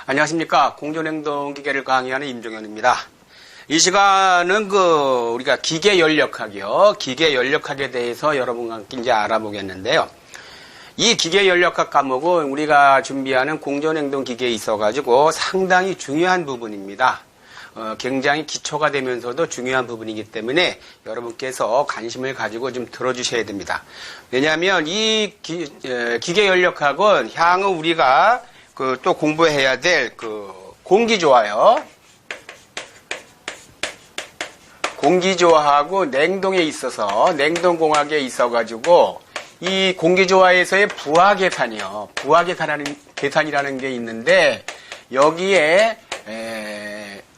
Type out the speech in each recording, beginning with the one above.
안녕하십니까. 공존행동기계를 강의하는 임종현입니다. 이 시간은 우리가 기계연력학이요. 기계연력학에 대해서 여러분과 함께 이제 알아보겠는데요. 이 기계연력학 과목은 우리가 준비하는 공존행동기계에 있어가지고 상당히 중요한 부분입니다. 굉장히 기초가 되면서도 중요한 부분이기 때문에 여러분께서 관심을 가지고 좀 들어주셔야 됩니다. 왜냐하면 이 기계연력학은 향후 우리가 또 공부해야 될 공기조화요. 공기조화하고 냉동에 있어서, 냉동공학에 있어가지고, 이 공기조화에서의 부하계산이요. 부하계산이라는 게 있는데, 여기에,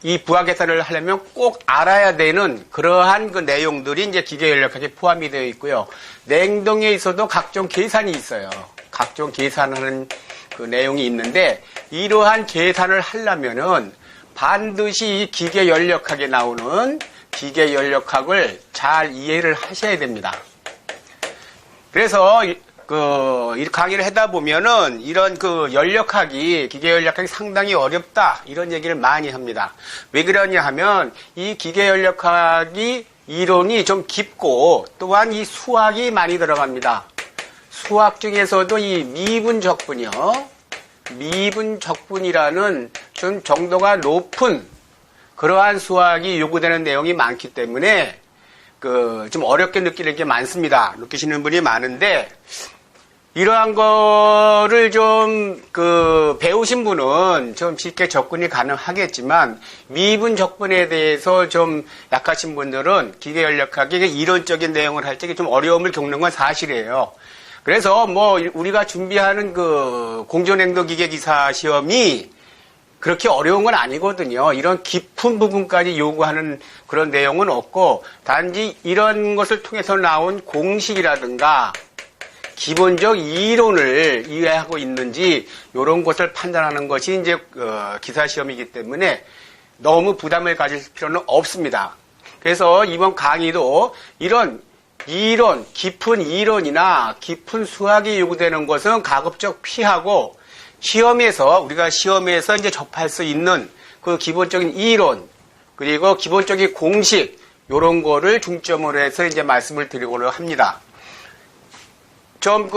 이 부하계산을 하려면 꼭 알아야 되는 그러한 그 내용들이 이제 기계연력학에 포함이 되어 있고요. 냉동에 있어도 각종 계산이 있어요. 각종 계산하는 그 내용이 있는데, 이러한 계산을 하려면은 반드시 이 기계연력학에 나오는 기계연력학을 잘 이해를 하셔야 됩니다. 그래서 이 강의를 하다 보면은 이런 기계연력학이 상당히 어렵다 이런 얘기를 많이 합니다. 왜 그러냐 하면 이 기계연력학이 이론이 좀 깊고 또한 이 수학이 많이 들어갑니다. 수학 중에서도 이 미분적분이요. 미분적분이라는 좀 정도가 높은 그러한 수학이 요구되는 내용이 많기 때문에 좀 어렵게 느끼는 게 많습니다. 느끼시는 분이 많은데 이러한 거를 좀 배우신 분은 좀 쉽게 접근이 가능하겠지만 미분적분에 대해서 좀 약하신 분들은 기계연력학의 이론적인 내용을 할 때 좀 어려움을 겪는 건 사실이에요. 그래서 우리가 준비하는 공존행동기계 기사 시험이 그렇게 어려운 건 아니거든요. 이런 깊은 부분까지 요구하는 그런 내용은 없고, 단지 이런 것을 통해서 나온 공식이라든가, 기본적 이론을 이해하고 있는지, 이런 것을 판단하는 것이 이제, 기사시험이기 때문에 너무 부담을 가질 필요는 없습니다. 그래서 이번 강의도 이런 깊은 이론이나 깊은 수학이 요구되는 것은 가급적 피하고, 우리가 시험에서 이제 접할 수 있는 그 기본적인 이론, 그리고 기본적인 공식, 요런 거를 중점으로 해서 이제 말씀을 드리고는 합니다. 좀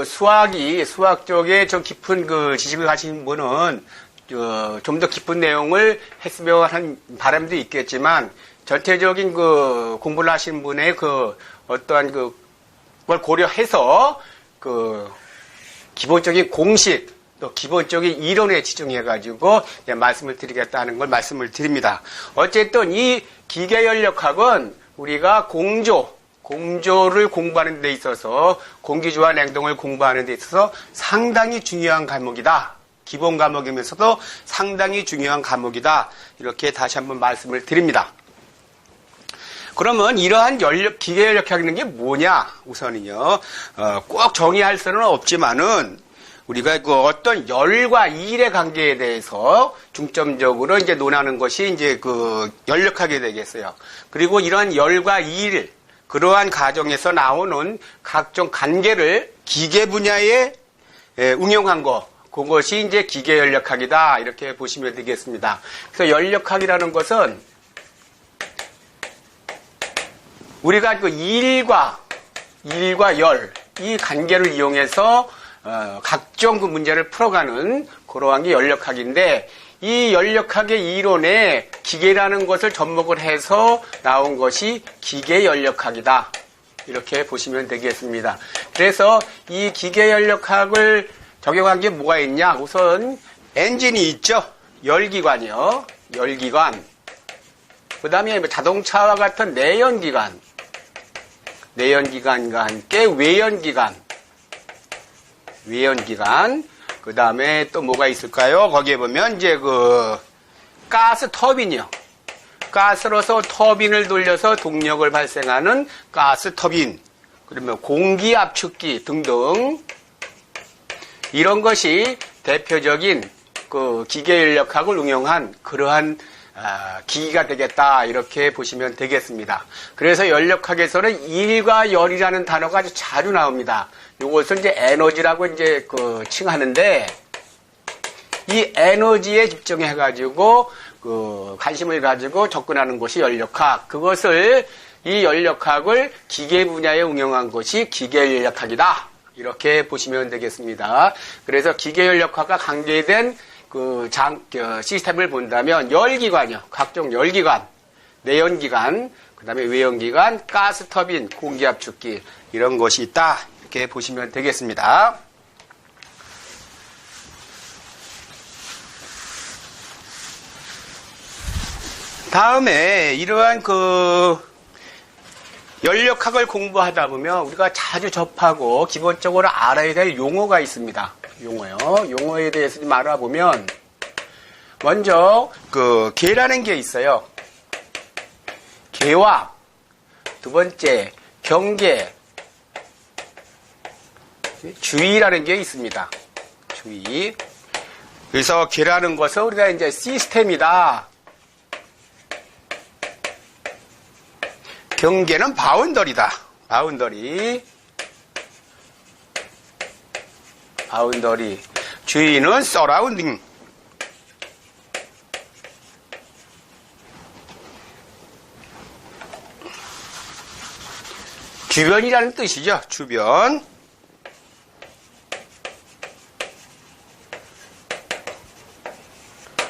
수학 쪽에 좀 깊은 지식을 가진 분은, 좀 더 깊은 내용을 했으면 하는 바람도 있겠지만, 전체적인 공부를 하신 분의 어떠한 걸 고려해서, 기본적인 공식, 또 기본적인 이론에 집중해가지고 말씀을 드리겠다는 걸 말씀을 드립니다. 어쨌든 이 기계연력학은 우리가 공조를 공부하는 데 있어서 공기조화 냉동을 공부하는 데 있어서 상당히 중요한 과목이다. 기본 과목이면서도 상당히 중요한 과목이다. 이렇게 다시 한번 말씀을 드립니다. 그러면 이러한 기계연력학이라는 게 뭐냐? 우선은요, 꼭 정의할 수는 없지만은 우리가 어떤 열과 일의 관계에 대해서 중점적으로 이제 논하는 것이 이제 연력학이 되겠어요. 그리고 이러한 열과 일, 그러한 과정에서 나오는 각종 관계를 기계 분야에 응용한 그것이 이제 기계연력학이다. 이렇게 보시면 되겠습니다. 그래서 연력학이라는 것은 우리가 일과 열, 이 관계를 이용해서 각종 문제를 풀어가는 그러한 게 연력학인데, 이 연력학의 이론에 기계라는 것을 접목을 해서 나온 것이 기계연력학이다. 이렇게 보시면 되겠습니다. 그래서 이 기계연력학을 적용한 게 뭐가 있냐? 우선 엔진이 있죠. 열기관이요. 열기관. 그 다음에 자동차와 같은 내연기관과 함께 외연기관, 그 다음에 또 뭐가 있을까요? 거기에 보면 이제 가스 터빈이요. 가스로서 터빈을 돌려서 동력을 발생하는 가스 터빈, 그러면 공기 압축기 등등, 이런 것이 대표적인 기계연력학을 응용한 그러한 기기가 되겠다. 이렇게 보시면 되겠습니다. 그래서 연력학에서는 일과 열이라는 단어가 아주 자주 나옵니다. 이것을 이제 에너지라고 이제 칭하는데, 이 에너지에 집중해가지고 관심을 가지고 접근하는 것이 연력학. 그것을 이 연력학을 기계 분야에 응용한 것이 기계연력학이다. 이렇게 보시면 되겠습니다. 그래서 기계연력학과 관계된 시스템을 본다면 열기관이요. 각종 열기관, 내연기관, 그 다음에 외연기관, 가스터빈, 공기압축기 이런 것이 있다. 이렇게 보시면 되겠습니다. 다음에 이러한 연력학을 공부하다 보면 우리가 자주 접하고 기본적으로 알아야 될 용어가 있습니다. 용어요. 용어에 대해서 좀 알아보면 먼저 계라는 게 있어요. 계와 두 번째 경계, 주의라는 게 있습니다. 주의. 그래서 계라는 것은 우리가 이제 시스템이다. 경계는 바운더리다. 바운더리. 주의는 서라운딩. 주변이라는 뜻이죠. 주변.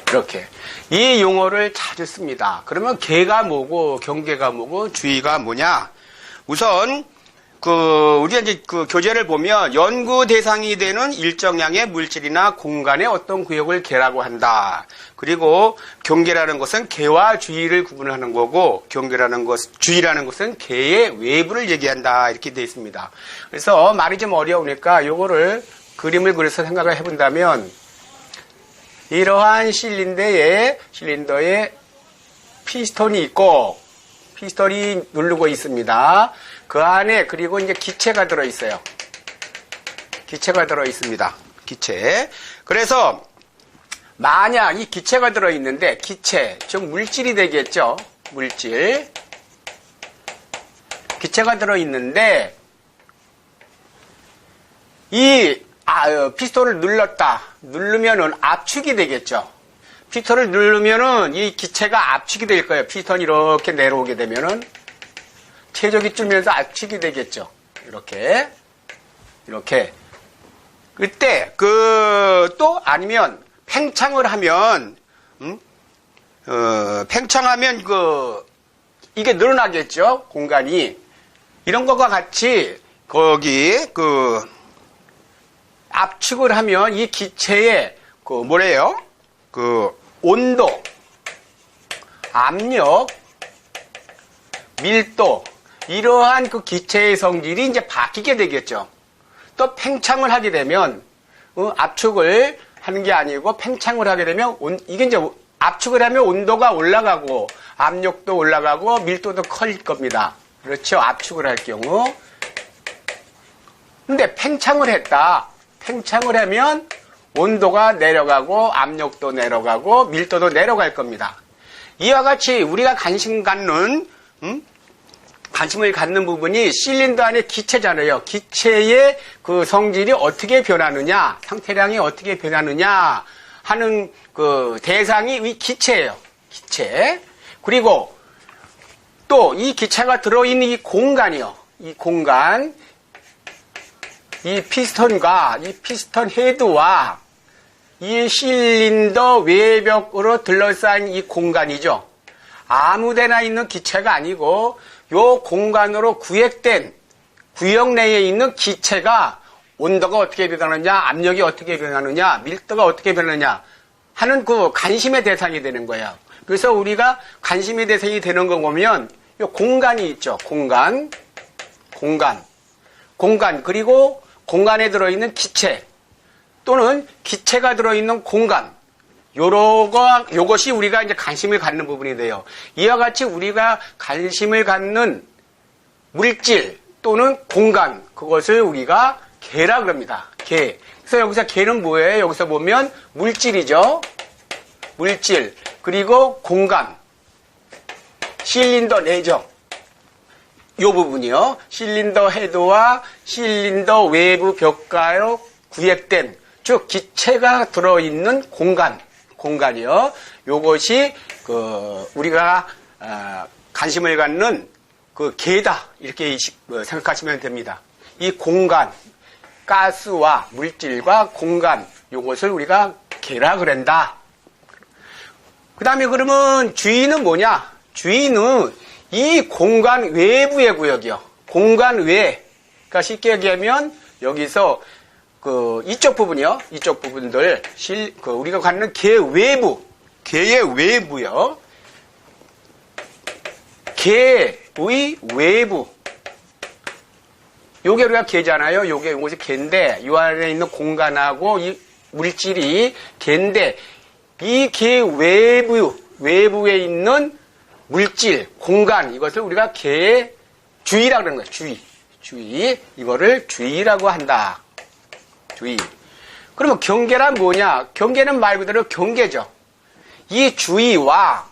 이렇게. 이 용어를 자주 씁니다. 그러면 계가 뭐고, 경계가 뭐고, 주의가 뭐냐? 우선, 우리가 이제 교재를 보면 연구 대상이 되는 일정량의 물질이나 공간의 어떤 구역을 계라고 한다. 그리고 경계라는 것은 계와 주의를 구분하는 거고, 주의라는 것은 계의 외부를 얘기한다. 이렇게 되어 있습니다. 그래서 말이 좀 어려우니까 요거를 그림을 그려서 생각을 해본다면, 이러한 실린더에 피스톤이 있고, 피스톤이 누르고 있습니다. 그 안에, 그리고 이제 기체가 들어있어요. 기체가 들어있습니다. 기체. 그래서, 만약 이 기체가 들어있는데, 기체, 즉 물질이 되겠죠. 물질. 기체가 들어있는데, 피스톤을 누르면은 압축이 되겠죠. 피스톤을 누르면은 이 기체가 압축이 될 거예요. 피스톤이 이렇게 내려오게 되면은 체적이 줄면서 압축이 되겠죠. 이렇게. 그때 또 아니면 팽창을 하면 팽창하면 이게 늘어나겠죠. 공간이. 이런 것과 같이 거기 압축을 하면 이 기체의 온도, 압력, 밀도, 이러한 기체의 성질이 이제 바뀌게 되겠죠. 또 팽창을 하게 되면, 압축을 하는 게 아니고 팽창을 하게 되면, 이게 이제 압축을 하면 온도가 올라가고, 압력도 올라가고, 밀도도 커질 겁니다. 그렇죠. 압축을 할 경우. 근데 팽창을 했다. 팽창을 하면 온도가 내려가고 압력도 내려가고 밀도도 내려갈 겁니다. 이와 같이 우리가 관심을 갖는 부분이 실린더 안의 기체잖아요. 기체의 성질이 어떻게 변하느냐, 상태량이 어떻게 변하느냐 하는 대상이 이 기체예요. 기체. 그리고 또 이 기체가 들어있는 이 공간이요. 이 공간. 이 피스톤과 이 피스톤 헤드와 이 실린더 외벽으로 둘러싸인 이 공간이죠. 아무데나 있는 기체가 아니고 요 공간으로 구획된 구역 내에 있는 기체가 온도가 어떻게 변하느냐, 압력이 어떻게 변하느냐, 밀도가 어떻게 변하느냐 하는 관심의 대상이 되는 거예요. 그래서 우리가 관심의 대상이 되는 거 보면 요 공간이 있죠. 공간. 그리고 공간에 들어있는 기체 또는 기체가 들어있는 공간 요것이 우리가 이제 관심을 갖는 부분이 돼요. 이와 같이 우리가 관심을 갖는 물질 또는 공간 그것을 우리가 계라 그럽니다. 계. 그래서 여기서 계는 뭐예요? 여기서 보면 물질이죠. 물질 그리고 공간 실린더 내적 요 부분이요. 실린더 헤드와 실린더 외부 벽가로 구획된 즉 기체가 들어있는 공간이요. 요것이 우리가 관심을 갖는 개다 이렇게 생각하시면 됩니다. 이 공간, 가스와 물질과 공간, 요것을 우리가 개라 그런다. 그 다음에 그러면 주위는 뭐냐? 주위는 이 공간 외부의 구역이요. 공간 외. 그러니까 쉽게 얘기하면 여기서 이쪽 부분이요. 이쪽 부분들 우리가 갖는 개 외부, 개의 외부요. 개의 외부. 요게 우리가 개잖아요. 요것이 개인데 이 안에 있는 공간하고 이 물질이 개인데 이 개 외부에 있는 물질, 공간 이것을 우리가 개의 주위라고 그러는 거예요. 주위. 이거를 주위라고 한다. 주위. 그러면 경계란 뭐냐? 경계는 말 그대로 경계죠. 이 주위와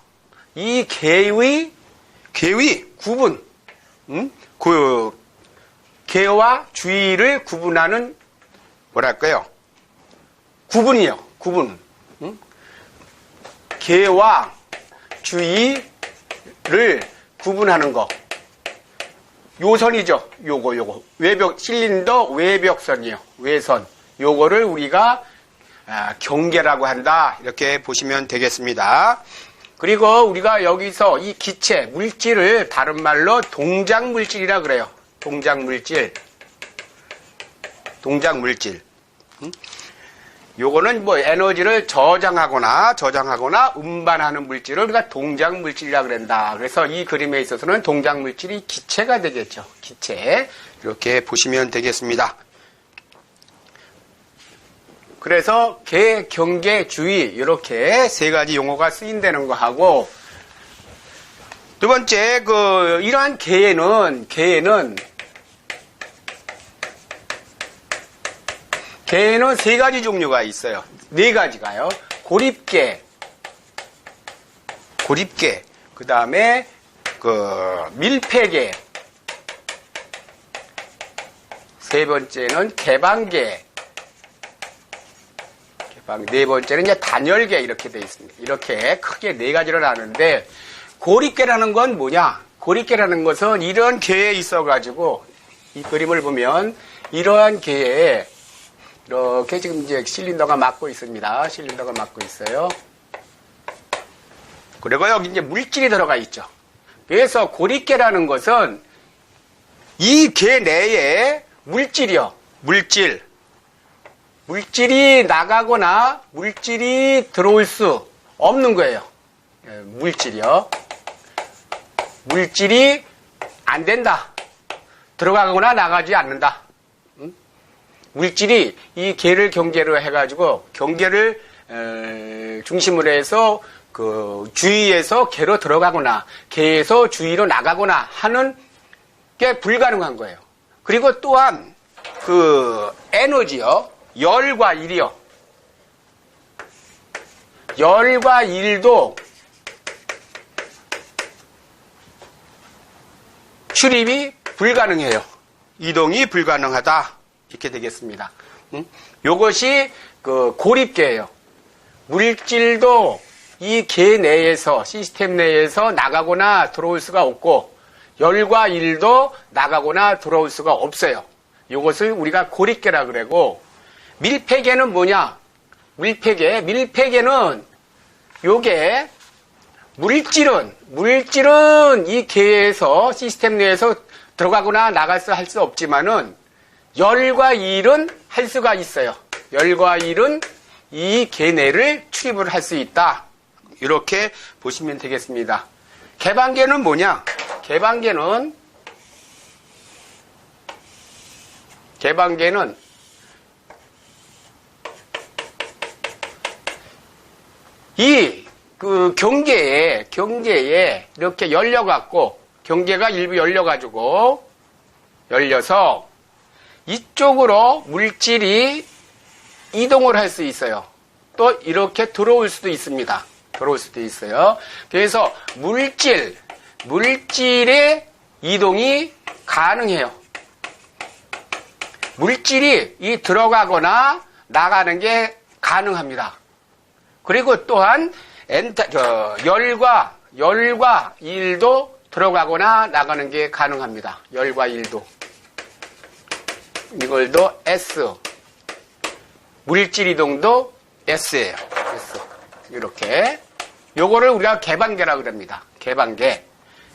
이 개의 구분, 개와 주위를 구분하는 뭐랄까요? 구분이요. 구분. 개와 주위를 구분하는 거. 요선이죠. 요거. 외벽, 실린더 외벽선이요. 외선. 요거를 우리가 경계라고 한다. 이렇게 보시면 되겠습니다. 그리고 우리가 여기서 이 기체, 물질을 다른 말로 동작물질이라 그래요. 동작물질. 요거는 에너지를 저장하거나 운반하는 물질을 우리가 동작물질이라 그런다. 그래서 이 그림에 있어서는 동작물질이 기체가 되겠죠. 기체. 이렇게 보시면 되겠습니다. 그래서 개, 경계, 주위 이렇게 세 가지 용어가 쓰인다는 거 하고 두 번째 이러한 개는 세 가지 종류가 있어요. 네 가지가요. 고립계, 그 다음에 밀폐계, 세 번째는 개방계, 네 번째는 이제 단열계 이렇게 되어 있습니다. 이렇게 크게 네 가지로 나누는데 고립계라는 건 뭐냐? 고립계라는 것은 이런 개에 있어가지고 이 그림을 보면 이러한 개에 이렇게 지금 이제 실린더가 막고 있습니다. 실린더가 막고 있어요. 그리고 여기 이제 물질이 들어가 있죠. 그래서 고립계라는 것은 이 개 내에 물질이요. 물질이 나가거나 물질이 들어올 수 없는 거예요. 물질이요. 물질이 안 된다. 들어가거나 나가지 않는다. 물질이 이 개를 경계로 해가지고 경계를 중심으로 해서 주위에서 개로 들어가거나 개에서 주위로 나가거나 하는 게 불가능한 거예요. 그리고 또한 에너지요. 열과 일이요. 열과 일도 출입이 불가능해요. 이동이 불가능하다. 이렇게 되겠습니다. 요것이 고립계예요. 물질도 이 개 내에서, 시스템 내에서 나가거나 들어올 수가 없고, 열과 일도 나가거나 들어올 수가 없어요. 요것을 우리가 고립계라 그러고, 밀폐계는 뭐냐? 밀폐계는 요게 물질은 이 개에서 시스템 내에서 들어가거나 나갈 수 할 수 없지만은 열과 일은 할 수가 있어요. 열과 일은 이 개 내를 출입을 할 수 있다. 이렇게 보시면 되겠습니다. 개방계는 뭐냐? 개방계는 이 경계에 이렇게 열려갖고 경계가 일부 열려서 이쪽으로 물질이 이동을 할 수 있어요. 또 이렇게 들어올 수도 있습니다. 그래서 물질의 이동이 가능해요. 물질이 들어가거나 나가는 게 가능합니다. 그리고 또한 열과 일도 들어가거나 나가는 게 가능합니다. 열과 일도. 이걸도 S. 물질 이동도 S예요. S. 이렇게. 요거를 우리가 개방계라 그럽니다. 개방계.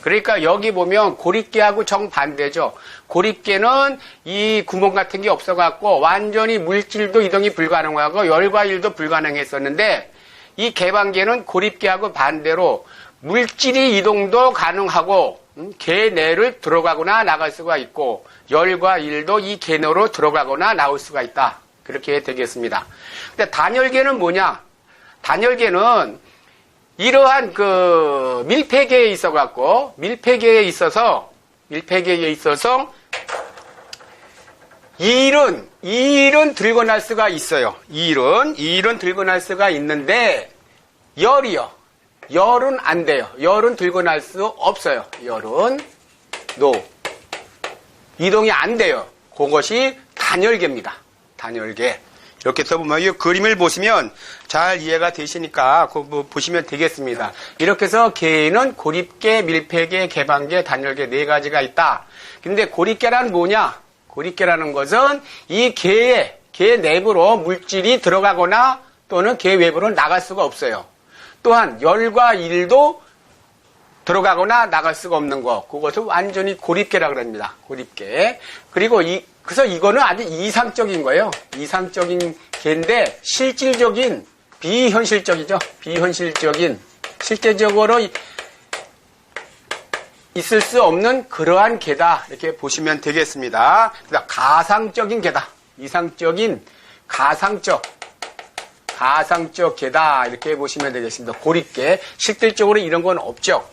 그러니까 여기 보면 고립계하고 정반대죠. 고립계는 이 구멍 같은 게 없어갖고 완전히 물질도 이동이 불가능하고 열과 일도 불가능했었는데 이 개방계는 고립계하고 반대로 물질이 이동도 가능하고 계 내를 들어가거나 나갈 수가 있고 열과 일도 이 계 내로 들어가거나 나올 수가 있다. 그렇게 되겠습니다. 근데 단열계는 뭐냐? 단열계는 이러한 그 밀폐계에 있어갖고 밀폐계에 있어서 일은 들고 날 수가 있어요. 일은 들고 날 수가 있는데 열은 안 돼요. 열은 들고 날 수 없어요. 열은 이동이 안 돼요. 그것이 단열계입니다. 단열계. 이렇게 써보면 이 그림을 보시면 잘 이해가 되시니까 그거 보시면 되겠습니다. 이렇게 해서 계는 고립계, 밀폐계, 개방계, 단열계 네 가지가 있다. 근데 고립계란 뭐냐? 고립계라는 것은 이 계 내부로 물질이 들어가거나 또는 계 외부로 나갈 수가 없어요. 또한 열과 일도 들어가거나 나갈 수가 없는 거. 그것을 완전히 고립계라고 합니다. 고립계. 그리고 그래서 이거는 아주 이상적인 거예요. 이상적인 계인데 실질적인 비현실적이죠. 비현실적인 실제적으로 있을 수 없는 그러한 계다. 이렇게 보시면 되겠습니다. 그다음 가상적인 계다. 이상적인 가상적 계다. 이렇게 보시면 되겠습니다. 고립계. 실질적으로 이런 건 없죠.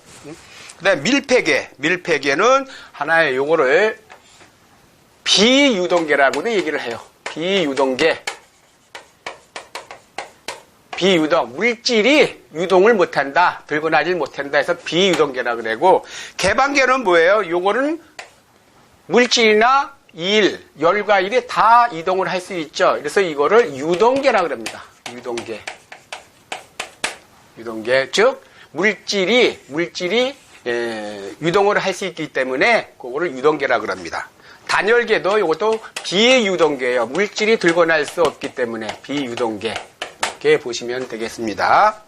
그다음 밀폐계는 하나의 용어를 비유동계라고도 얘기를 해요. 비유동. 물질이 유동을 못한다. 들고 나질 못한다 해서 비유동계라고 그러고, 개방계는 뭐예요? 요거는 물질이나 열과 일이 다 이동을 할 수 있죠. 그래서 이거를 유동계라고 합니다. 유동계. 즉, 물질이 유동을 할 수 있기 때문에 그거를 유동계라고 합니다. 단열계도 이것도 비유동계예요. 물질이 들고 날 수 없기 때문에 비유동계. 이렇게 보시면 되겠습니다.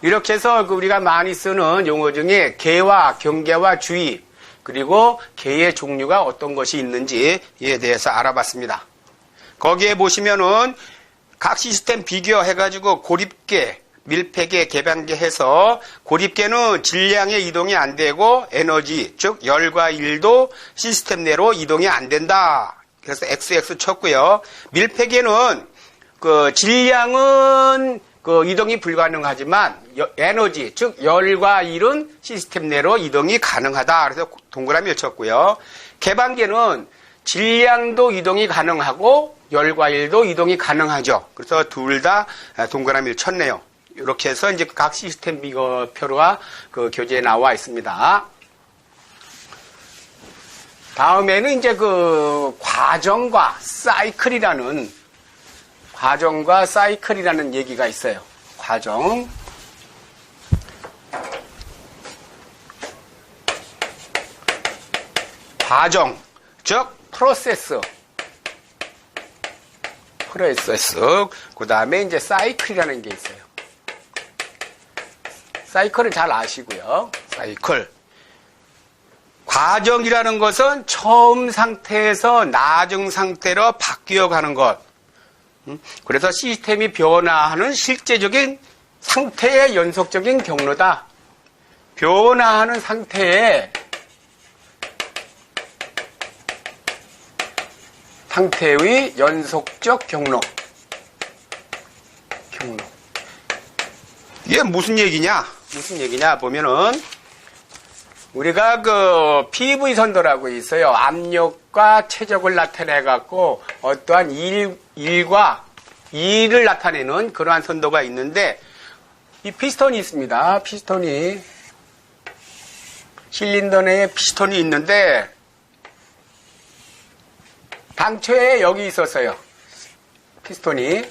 이렇게 해서 우리가 많이 쓰는 용어 중에 계와 경계와 주의 그리고 계의 종류가 어떤 것이 있는지에 대해서 알아봤습니다. 거기에 보시면은 각 시스템 비교해가지고 고립계, 밀폐계, 개방계 해서 고립계는 질량의 이동이 안 되고 에너지, 즉 열과 일도 시스템 내로 이동이 안 된다. 그래서 XX 쳤고요. 밀폐계는 그 질량은 그 이동이 불가능하지만 에너지, 즉 열과 일은 시스템 내로 이동이 가능하다. 그래서 동그라미를 쳤고요. 개방계는 질량도 이동이 가능하고 열과 일도 이동이 가능하죠. 그래서 둘 다 동그라미를 쳤네요. 이렇게 해서 이제 각 시스템 비교표가 그 교재에 나와 있습니다. 다음에는 이제 그 과정과 사이클이라는 얘기가 있어요. 과정, 즉 프로세스. 그 다음에 이제 사이클이라는 게 있어요. 사이클은 잘 아시고요. 사이클. 과정이라는 것은 처음 상태에서 나중 상태로 바뀌어가는 것. 그래서 시스템이 변화하는 실제적인 상태의 연속적인 경로다. 변화하는 상태의 연속적 경로. 이게 무슨 얘기냐 보면은 우리가 그 PV 선도라고 있어요. 압력과 최적을 나타내 갖고 어떠한 일과 일을 나타내는 그러한 선도가 있는데 이 피스톤이 있습니다. 실린더 내에 피스톤이 있는데 당초에 여기 있었어요. 피스톤이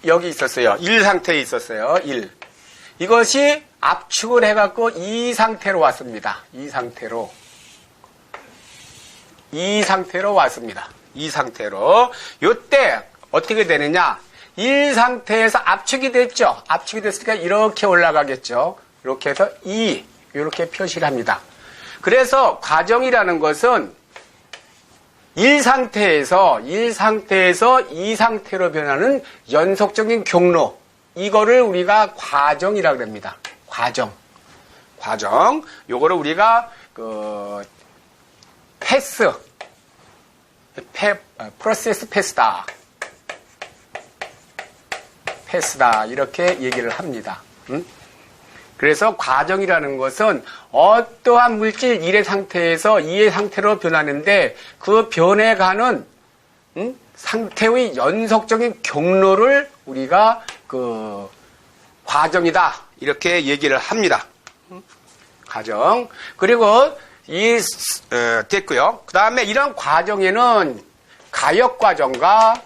여기 있었어요. 1 상태에 있었어요. 1. 이것이 압축을 해갖고 2 상태로 왔습니다. 2 상태로 왔습니다. 2 상태로. 요때 어떻게 되느냐? 1 상태에서 압축이 됐죠. 압축이 됐으니까 이렇게 올라가겠죠. 이렇게 해서 2 이렇게 표시를 합니다. 그래서 과정이라는 것은 1 상태에서 2 상태로 변하는 연속적인 경로, 이거를 우리가 과정이라고 합니다. 과정. 요거를 우리가 프로세스 패스다 이렇게 얘기를 합니다. 그래서 과정이라는 것은 어떠한 물질 1의 상태에서 2의 상태로 변하는데 그 변해가는 상태의 연속적인 경로를 우리가 과정이다 이렇게 얘기를 합니다. 과정. 그리고 됐고요. 그 다음에 이런 과정에는 가역 과정과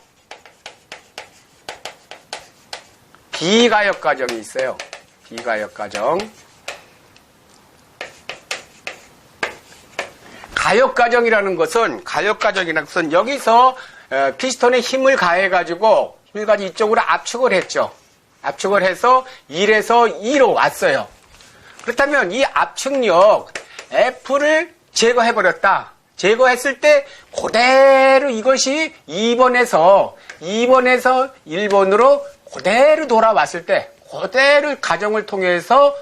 비가역 과정이 있어요. 비가역 과정. 가역 과정이라는 것은 여기서 피스톤에 힘을 가해가지고 이쪽으로 압축을 했죠. 압축을 해서 1에서 2로 왔어요. 그렇다면 이 압축력 F를 제거해버렸다. 제거했을 때 그대로 이것이 2번에서 1번으로 그대로 돌아왔을 때, 그대로 가정을 통해서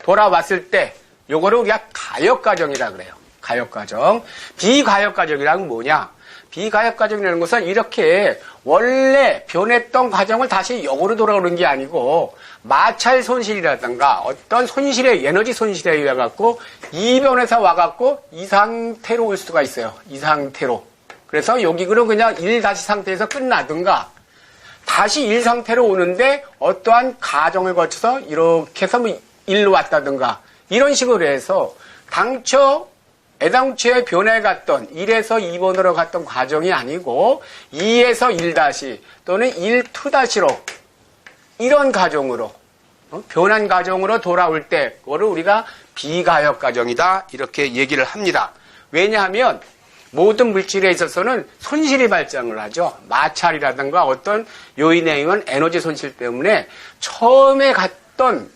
돌아왔을 때, 요거를 우리가 가역과정이라 그래요. 가역과정. 비가역과정이란 뭐냐? 비가역과정이라는 것은 이렇게 원래 변했던 과정을 다시 역으로 돌아오는 게 아니고, 마찰 손실이라든가 어떤 손실의, 에너지 손실에 의해 갖고, 2변에서 와갖고, 이 상태로 올 수가 있어요. 이 상태로. 그래서 여기 그냥 1 상태에서 끝나든가, 다시 1 상태로 오는데 어떠한 과정을 거쳐서 이렇게 해서 1로 왔다든가 이런 식으로 해서 애당초에 변해갔던 1에서 2번으로 갔던 과정이 아니고 2에서 1- 또는 1-2-로 이런 과정으로 변한 과정으로 돌아올 때 그거를 우리가 비가역 과정이다 이렇게 얘기를 합니다. 왜냐하면 모든 물질에 있어서는 손실이 발생을 하죠. 마찰이라든가 어떤 요인에 의한 에너지 손실 때문에 처음에 갔던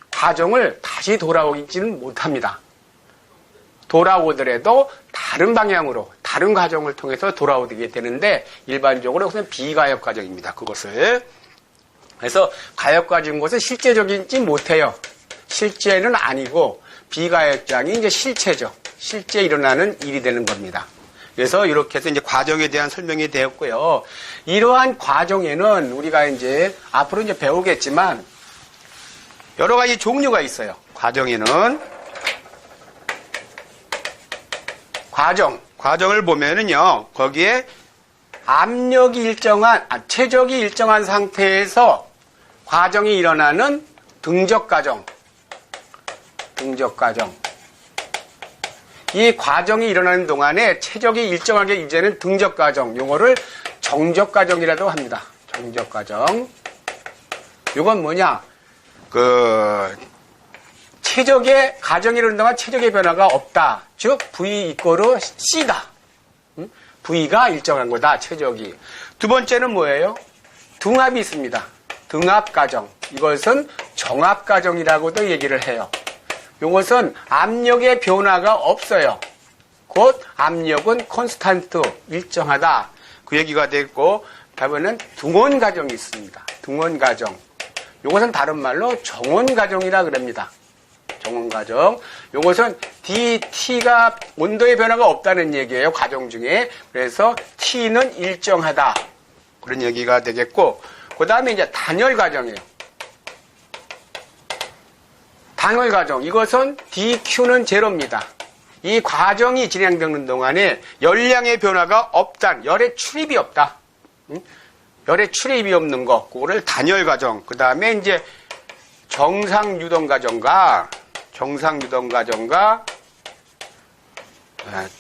과정을 다시 돌아오지는 못합니다. 돌아오더라도 다른 방향으로, 다른 과정을 통해서 돌아오게 되는데 일반적으로 그것은 비가역 과정입니다. 그것을. 그래서 가역 과정인 것은 실제적이지 못해요. 실제는 아니고 비가역장이 이제 실체죠. 실제 일어나는 일이 되는 겁니다. 그래서 이렇게 해서 이제 과정에 대한 설명이 되었고요. 이러한 과정에는 우리가 이제 앞으로 이제 배우겠지만 여러 가지 종류가 있어요. 과정에는 과정을 보면은요, 거기에 압력이 최적이 일정한 상태에서 과정이 일어나는 등적 과정. 이 과정이 일어나는 동안에 최적이 일정하게 이제는 등적 과정, 요거를 정적 과정이라고 합니다. 정적 과정. 요건 뭐냐? 최적의 과정이 일어나는 동안 최적의 변화가 없다. 즉 V 이꼬르 C다. V가 일정한 거다. 최적이. 두 번째는 뭐예요? 등압이 있습니다. 등압 과정. 이것은 정압 과정이라고도 얘기를 해요. 이것은 압력의 변화가 없어요. 곧 압력은 콘스탄트, 일정하다. 그 얘기가 됐고, 다음에는 등원 과정이 있습니다. 등원 과정. 이것은 다른 말로 정원 과정이라 그럽니다. 정원 과정. 이것은 dT가 온도의 변화가 없다는 얘기예요. 과정 중에. 그래서 T는 일정하다. 그런 얘기가 되겠고, 그 다음에 이제 단열 과정이에요. 단열 과정. 이것은 dQ는 제로입니다. 이 과정이 진행되는 동안에 열량의 변화가 없다. 열의 출입이 없다. 열의 출입이 없는 거. 그거를 단열 과정. 그 다음에 이제 정상 유동 과정과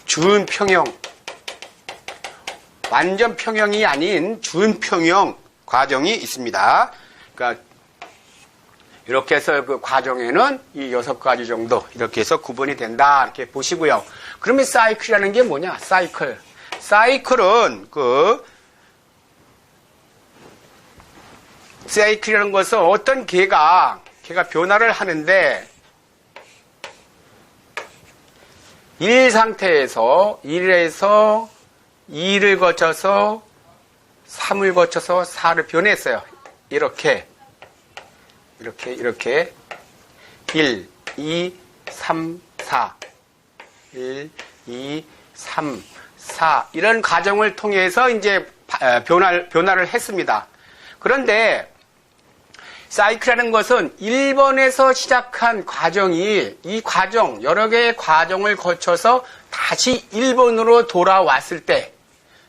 준평형 완전 평형이 아닌 준평형 과정이 있습니다. 그러니까 이렇게 해서 그 과정에는 이 6가지 정도 이렇게 해서 구분이 된다 이렇게 보시고요. 그러면 사이클이라는 게 뭐냐? 사이클. 사이클은 사이클이라는 것은 어떤 개가 변화를 하는데 1 상태에서 1에서 2를 거쳐서 3을 거쳐서 4를 변했어요. 이렇게 1, 2, 3, 4 1, 2, 3, 4 이런 과정을 통해서 이제 변화를 했습니다. 그런데 사이클이라는 것은 1번에서 시작한 과정이 이 과정, 여러 개의 과정을 거쳐서 다시 1번으로 돌아왔을 때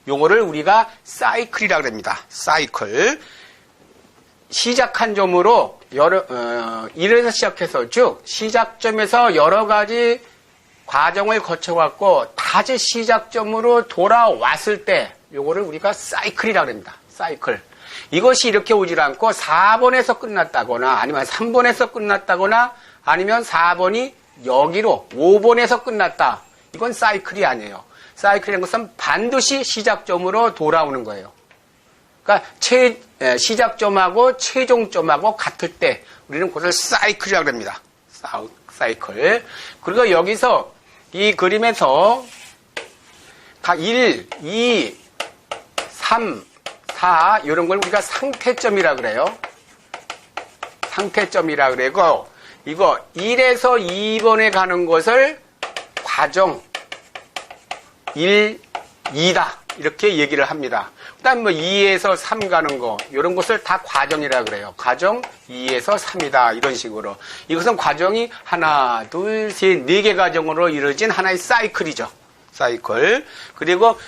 요거를 우리가 사이클이라고 합니다. 사이클. 시작한 점으로 1에서 시작해서 쭉 시작점에서 여러 가지 과정을 거쳐갖고 다시 시작점으로 돌아왔을 때 요거를 우리가 사이클이라고 합니다. 사이클. 이것이 이렇게 오질 않고 4번에서 끝났다거나 아니면 3번에서 끝났다거나 아니면 4번이 여기로 5번에서 끝났다. 이건 사이클이 아니에요. 사이클이라는 것은 반드시 시작점으로 돌아오는 거예요. 그러니까 시작점하고 최종점하고 같을 때 우리는 그것을 사이클이라고 합니다. 사이클. 그리고 여기서 이 그림에서 1, 2, 3, 4 이런 걸 우리가 상태점이라 그래요. 상태점이라 그러고 이거 1에서 2번에 가는 것을 과정 1, 2다 이렇게 얘기를 합니다. 그다음 뭐 2에서 3 가는 거 이런 것을 다 과정이라 그래요. 과정 2에서 3이다 이런 식으로. 이것은 과정이 하나, 둘, 셋, 4개 과정으로 이루어진 하나의 사이클이죠. 사이클. 그리고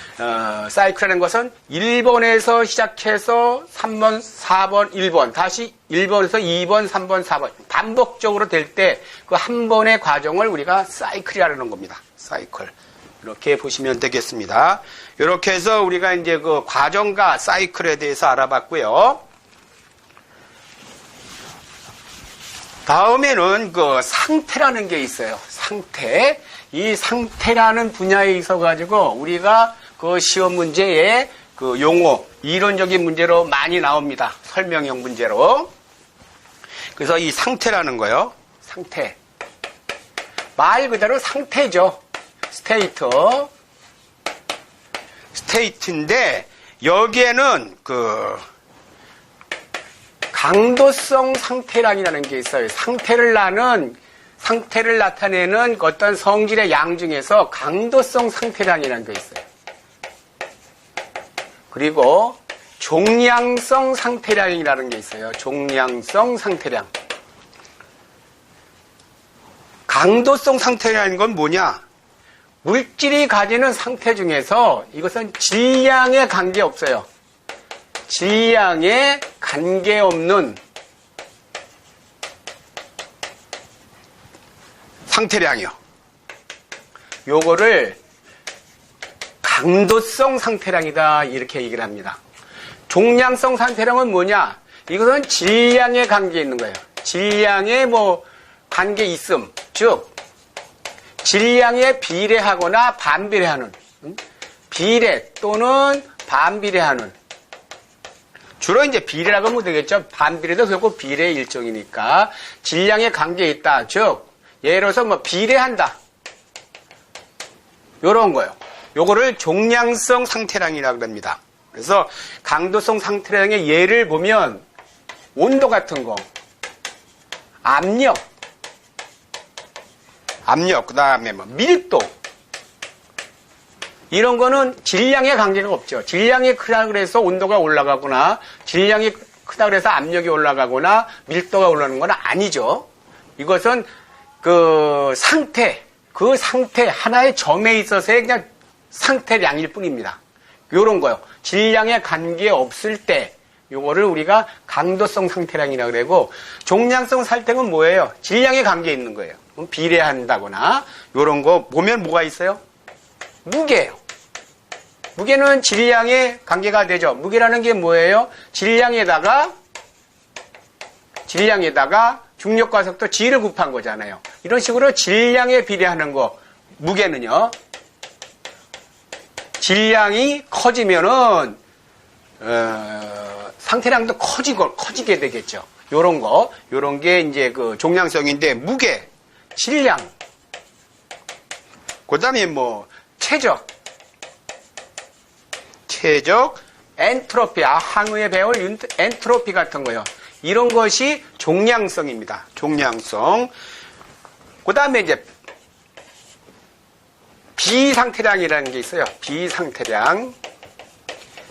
사이클이라는 것은 1번에서 시작해서 3번, 4번, 1번 다시 1번에서 2번, 3번, 4번 반복적으로 될 때 그 한 번의 과정을 우리가 사이클이라는 겁니다. 사이클. 이렇게 보시면 되겠습니다. 이렇게 해서 우리가 이제 그 과정과 사이클에 대해서 알아봤고요. 다음에는 그 상태라는 게 있어요. 상태. 이 상태라는 분야에 있어가지고 우리가 그 시험 문제에 그 용어, 이론적인 문제로 많이 나옵니다. 설명형 문제로. 그래서 이 상태라는 거요. 상태. 말 그대로 상태죠. 스테이트인데 여기에는 그 강도성 상태량이라는 게 있어요. 상태를 나타내는 어떤 성질의 양 중에서 강도성 상태량이라는 게 있어요. 그리고 종량성 상태량이라는 게 있어요. 종량성 상태량. 강도성 상태량인 건 뭐냐? 물질이 가지는 상태 중에서 이것은 질량에 관계없어요. 질량에 관계없는 상태량이요. 요거를 강도성 상태량이다 이렇게 얘기를 합니다. 종량성 상태량은 뭐냐? 이것은 질량에 관계 있는 거예요. 질량에 뭐 관계 있음. 즉 질량에 비례하거나 반비례하는 비례 또는 반비례하는 주로 이제 비례라고 하면 되겠죠. 반비례도 그렇고 비례의 일종이니까 질량에 관계 있다. 즉 예를 들어서 뭐 비례한다. 요런 거요. 요거를 종량성 상태량이라고 합니다. 그래서 강도성 상태량의 예를 보면 온도 같은 거, 압력, 그 다음에 뭐 밀도 이런 거는 질량에 관계가 없죠. 질량이 크다 그래서 온도가 올라가거나 질량이 크다 그래서 압력이 올라가거나 밀도가 올라가는 건 아니죠. 이것은 그 상태 하나의 점에 있어서의 그냥 상태량일 뿐입니다. 요런 거요. 질량에 관계 없을 때 요거를 우리가 강도성 상태량이라고 그러고 종량성 상태는 뭐예요? 질량에 관계 있는 거예요. 비례한다거나 요런 거 보면 뭐가 있어요? 무게예요. 무게는 질량에 관계가 되죠. 무게라는 게 뭐예요? 질량에다가 중력과 속도 g를 곱한 거잖아요. 이런 식으로 질량에 비례하는 거. 무게는요. 질량이 커지면은 상태량도 커지게 되겠죠. 요런 게 이제 그 종량성인데, 무게, 질량, 그 다음에 뭐 최적, 엔트로피, 항우에 배울 엔트로피 같은 거요. 이런 것이 종량성입니다. 종량성. 그 다음에 이제 비상태량이라는 게 있어요.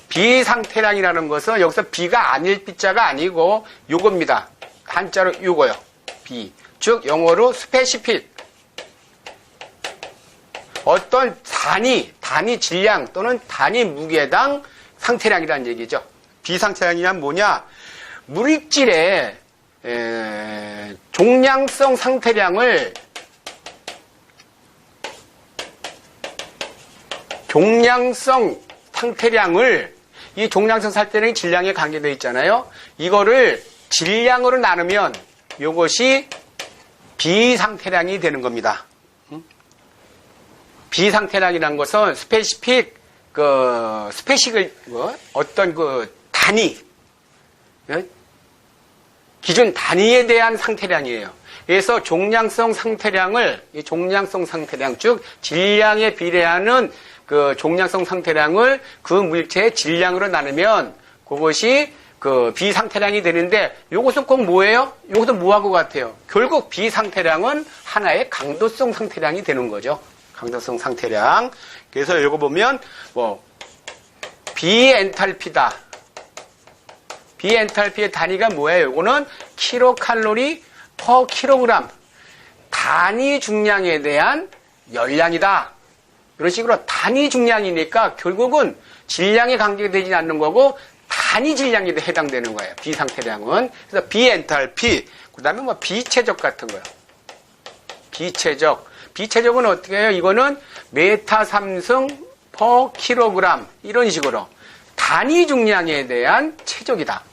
비상태량이라는 것은 여기서 비가 아닐 비자가 아니고 요겁니다. 한자로 요거요. 비. 즉 영어로 스페시픽. 어떤 단위 질량 또는 단위 무게당 상태량이라는 얘기죠. 비상태량이란 뭐냐? 물질의 종량성 상태량을 이 종량성 상태량이 질량에 관계되어 있잖아요. 이거를 질량으로 나누면 이것이 비상태량이 되는 겁니다. 비상태량이라는 것은 스페식을 어떤 그 단위, 기준 단위에 대한 상태량이에요. 그래서 종량성 상태량, 즉 질량에 비례하는 그 종량성 상태량을 그 물체의 질량으로 나누면 그것이 그 비상태량이 되는데, 요것은 꼭 뭐예요? 요것은 뭐하고 같아요? 결국 비상태량은 하나의 강도성 상태량이 되는 거죠. 강도성 상태량. 그래서 이거 보면 비엔탈피다. 비엔탈피의 단위가 뭐예요? 이거는 킬로칼로리 퍼 킬로그램. 단위 중량에 대한 열량이다. 이런 식으로 단위 중량이니까 결국은 질량에 관계되지 않는 거고 단위 질량에 해당되는 거예요. 비상태량은. 그래서 비엔탈피. 그 다음에 비체적 같은 거요. 비체적은 어떻게 해요? 이거는 메타 삼승 퍼 킬로그램. 이런 식으로 단위 중량에 대한 체적이다.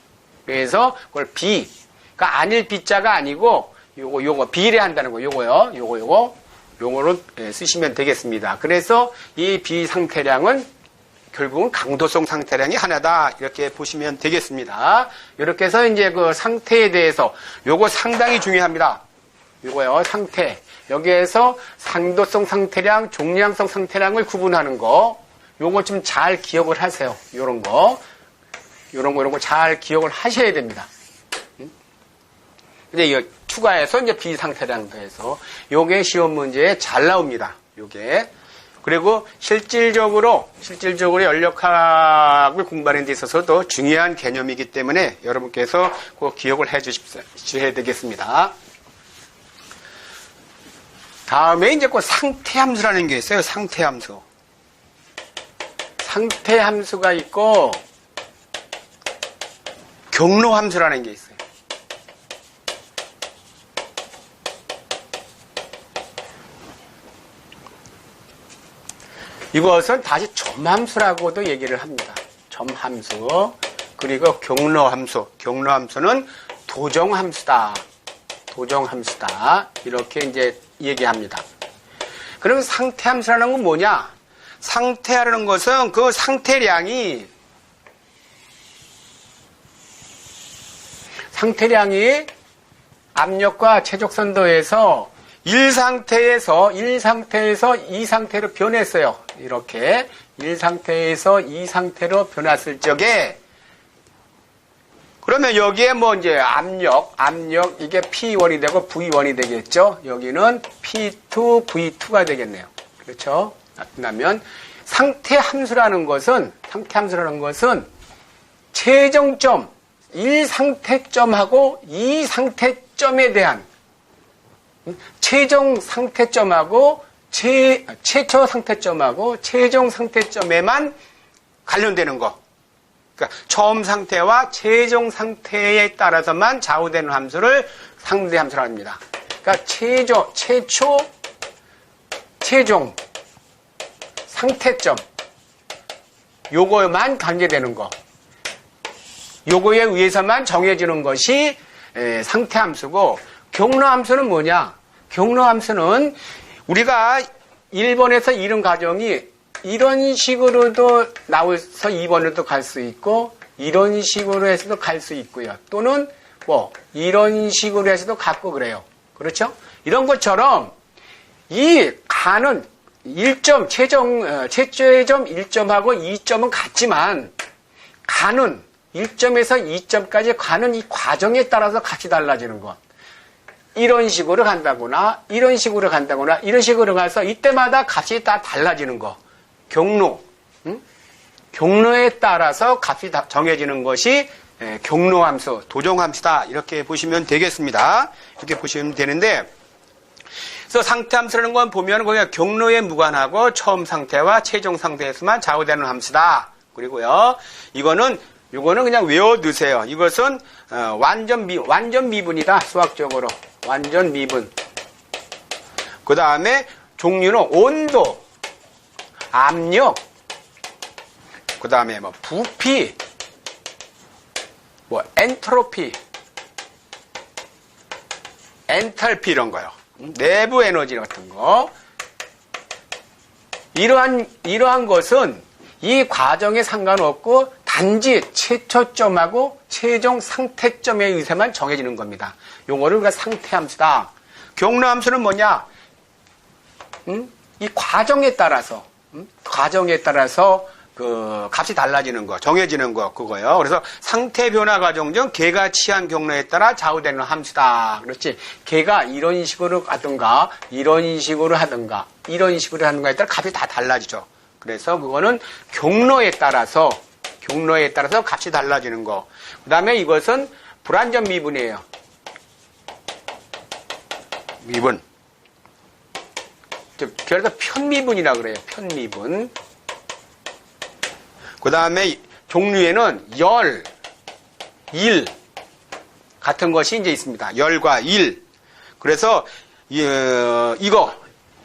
그래서 그걸 그러니까 아닐 비자가 아니고 요거 비례한다는 거. 요거로 쓰시면 되겠습니다. 그래서 이 비상태량은 결국은 강도성 상태량이 하나다. 이렇게 보시면 되겠습니다. 이렇게 해서 이제 그 상태에 대해서 요거 상당히 중요합니다. 요거요, 상태. 여기에서 상도성 상태량, 종량성 상태량을 구분하는 거. 요거 좀 잘 기억을 하세요. 요런 거 잘 기억을 하셔야 됩니다. 근데 이거 추가해서 이제 비상태량도 해서 요게 시험 문제에 잘 나옵니다. 요게. 그리고 실질적으로 연력학을 공부하는 데 있어서도 중요한 개념이기 때문에 여러분께서 꼭 기억을 해 주셔야 되겠습니다. 다음에 이제 그 상태함수라는 게 있어요. 상태함수. 상태함수가 있고 경로함수라는 게 있어요. 이것은 다시 점함수라고도 얘기를 합니다. 점함수. 그리고 경로함수. 경로함수는 도정함수다. 이렇게 이제 얘기합니다. 그럼 상태함수라는 건 뭐냐? 상태라는 것은 그 상태량이 압력과 최적선도에서 1상태에서 2상태로 변했어요. 이렇게 1상태에서 2상태로 변했을 적에 그러면 여기에 이제 압력 이게 P1이 되고 V1이 되겠죠. 여기는 P2, V2가 되겠네요. 그렇죠? 그러면 상태함수라는 것은 최종점 1상태점하고 2상태점에 대한 최종 상태점하고 최초 상태점하고 최종 상태점에만 관련되는 거. 그러니까 처음 상태와 최종 상태에 따라서만 좌우되는 함수를 상대함수라고 합니다. 그러니까 최종 상태점 요거만 관계되는 거. 요거에 의해서만 정해지는 것이 상태함수고, 경로함수는 뭐냐? 경로함수는 우리가 1번에서 이런 과정이 이런 식으로도 나와서 2번으로도 갈 수 있고, 이런 식으로 해서도 갈 수 있고요. 또는 뭐 이런 식으로 해서도 갖고 그래요. 그렇죠? 이런 것처럼 이 가는 1점, 최저점 1점하고 2점은 같지만 가는 1점에서 2점까지 가는 이 과정에 따라서 값이 달라지는 것. 이런 식으로 간다거나 이런 식으로 간다거나 이런 식으로 가서 이때마다 값이 다 달라지는 거. 경로. 경로에 따라서 값이 다 정해지는 것이 경로함수, 도정함수다. 이렇게 보시면 되겠습니다. 이렇게 보시면 되는데, 그래서 상태함수라는 건 보면 그냥 경로에 무관하고 처음 상태와 최종 상태에서만 좌우되는 함수다. 그리고요, 요거는 그냥 외워두세요. 이것은 완전 미분이다. 수학적으로 완전 미분. 그 다음에 종류는 온도, 압력, 그 다음에 뭐 부피, 뭐 엔트로피, 엔탈피 이런 거요. 내부 에너지 같은 거. 이러한 것은 이 과정에 상관없고 단지 최초점하고 최종 상태점에 의해서만 정해지는 겁니다. 용어를 우리가 상태함수다. 경로함수는 뭐냐? 이 과정에 따라서 그 값이 달라지는 거, 정해지는 거, 그거요. 그래서 상태 변화 과정 중 개가 취한 경로에 따라 좌우되는 함수다. 그렇지? 개가 이런 식으로 가든가, 이런 식으로 하든가, 이런 식으로 하는가에 따라 값이 다 달라지죠. 그래서 그거는 경로에 따라서 값이 달라지는 거. 그 다음에 이것은 불완전 미분이에요. 미분. 그래서 편미분이라 그래요. 편미분. 그 다음에 종류에는 열, 일 같은 것이 이제 있습니다. 열과 일. 그래서 이거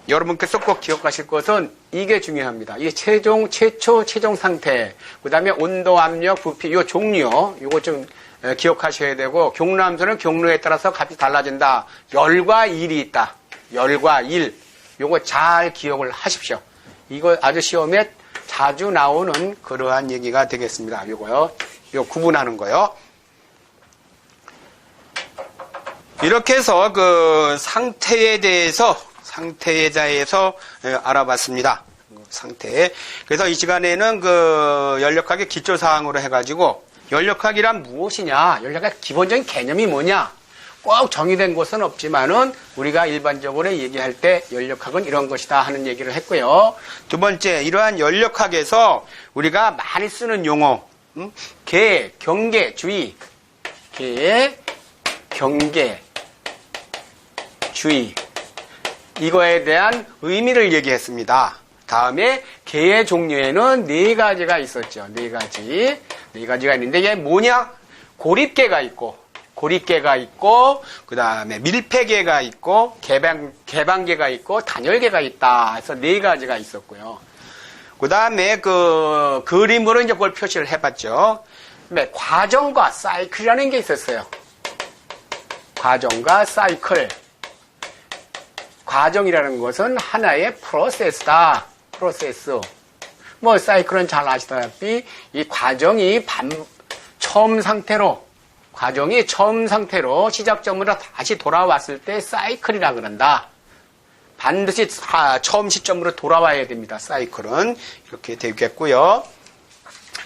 여러분께서 꼭 기억하실 것은 이게 중요합니다. 이게 최초 최종 상태. 그 다음에 온도, 압력, 부피, 요 종류, 요거 좀 기억하셔야 되고, 경로함수는 경로에 따라서 값이 달라진다. 열과 일이 있다. 열과 일. 요거 잘 기억을 하십시오. 이거 아주 시험에 자주 나오는 그러한 얘기가 되겠습니다. 요거요. 요 구분하는 거요. 이렇게 해서 그 상태에 대해서 알아봤습니다. 상태. 그래서 이 시간에는 그 연력학의 기초사항으로 해가지고 연력학이란 무엇이냐? 연력학 기본적인 개념이 뭐냐? 꼭 정의된 것은 없지만은 우리가 일반적으로 얘기할 때 연력학은 이런 것이다 하는 얘기를 했고요. 두 번째, 이러한 연력학에서 우리가 많이 쓰는 용어, 개, 경계, 주의. 개, 경계, 주의. 이거에 대한 의미를 얘기했습니다. 다음에 개의 종류에는 네 가지가 있었죠. 네 가지가 있는데 이게 뭐냐? 고립개가 있고, 그 다음에 밀폐개가 있고, 개방개가 있고, 단열개가 있다. 해서 네 가지가 있었고요. 그 다음에 그 그림으로 이제 그걸 표시를 해봤죠. 그다음에 과정과 사이클이라는 게 있었어요. 과정과 사이클. 과정이라는 것은 하나의 프로세스다. 프로세스. 뭐 사이클은 잘 아시다시피 이 과정이 처음 상태로 시작점으로 다시 돌아왔을 때 사이클이라 그런다. 반드시 처음 시점으로 돌아와야 됩니다. 사이클은 이렇게 되겠고요.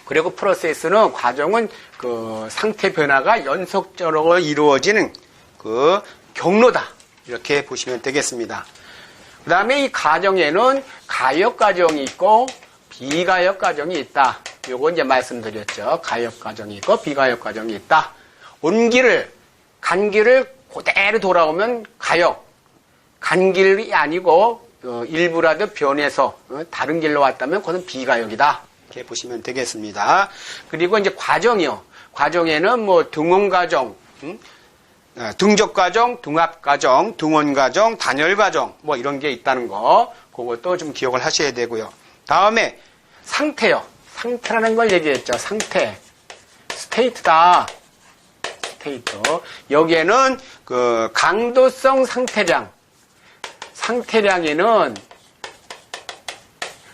그리고 프로세스는 과정은 그 상태 변화가 연속적으로 이루어지는 그 경로다. 이렇게 보시면 되겠습니다. 그 다음에 이 과정에는 가역 과정이 있고 비가역 과정이 있다. 요거 이제 말씀드렸죠. 가역 과정이 있고 비가역 과정이 있다. 간 길을 그대로 돌아오면 가역. 간 길이 아니고 일부라도 변해서 다른 길로 왔다면 그것은 비가역이다. 이렇게 보시면 되겠습니다. 그리고 이제 과정이요. 과정에는 뭐 등원 과정, 등적 과정, 등합 과정, 등원 과정, 단열 과정 뭐 이런 게 있다는 거 그것도 좀 기억을 하셔야 되고요. 다음에 상태요. 상태라는 걸 얘기했죠. 상태. 스테이트다. 스테이트. 여기에는 그 강도성 상태량. 상태량에는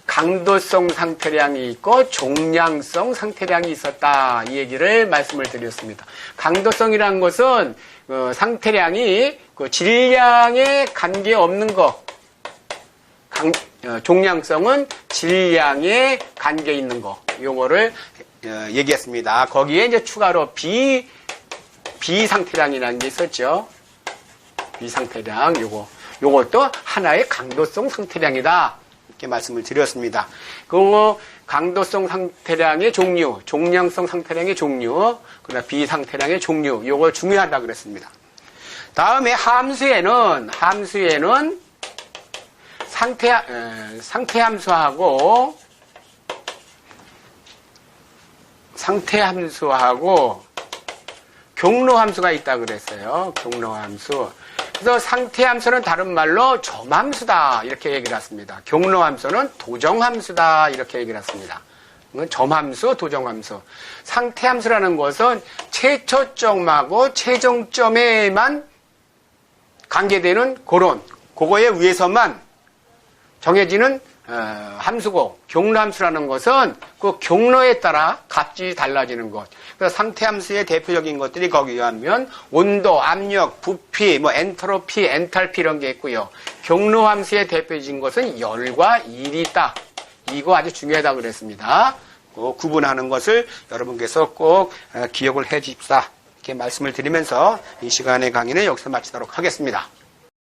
강도성 상태량이 있고 종량성 상태량이 있었다. 이 얘기를 말씀을 드렸습니다. 강도성이라는 것은 상태량이 그 질량에 관계없는 것. 종량성은 질량에 관계 있는 거. 요거를 얘기했습니다. 거기에 이제 추가로 비상태량이라는 게 있었죠. 비상태량 요것도 하나의 강도성 상태량이다. 이렇게 말씀을 드렸습니다. 그 강도성 상태량의 종류, 종량성 상태량의 종류, 그다음 비상태량의 종류, 요거 중요하다 그랬습니다. 다음에 함수에는 상태함수하고 경로함수가 있다 그랬어요. 경로함수. 그래서 상태함수는 다른 말로 점함수다 이렇게 얘기를 했습니다. 경로함수는 도정함수다 이렇게 얘기를 했습니다. 점함수, 도정함수. 상태함수라는 것은 최초점하고 최종점에만 관계되는 그거에 의해서만 정해지는 함수고, 경로함수라는 것은 그 경로에 따라 값이 달라지는 것. 그래서 상태함수의 대표적인 것들이 거기에 하면 온도, 압력, 부피, 엔트로피, 엔탈피 이런 게 있고요. 경로함수의 대표적인 것은 열과 일이 있다. 이거 아주 중요하다고 그랬습니다. 구분하는 것을 여러분께서 꼭 기억을 해 주십사. 이렇게 말씀을 드리면서 이 시간의 강의는 여기서 마치도록 하겠습니다.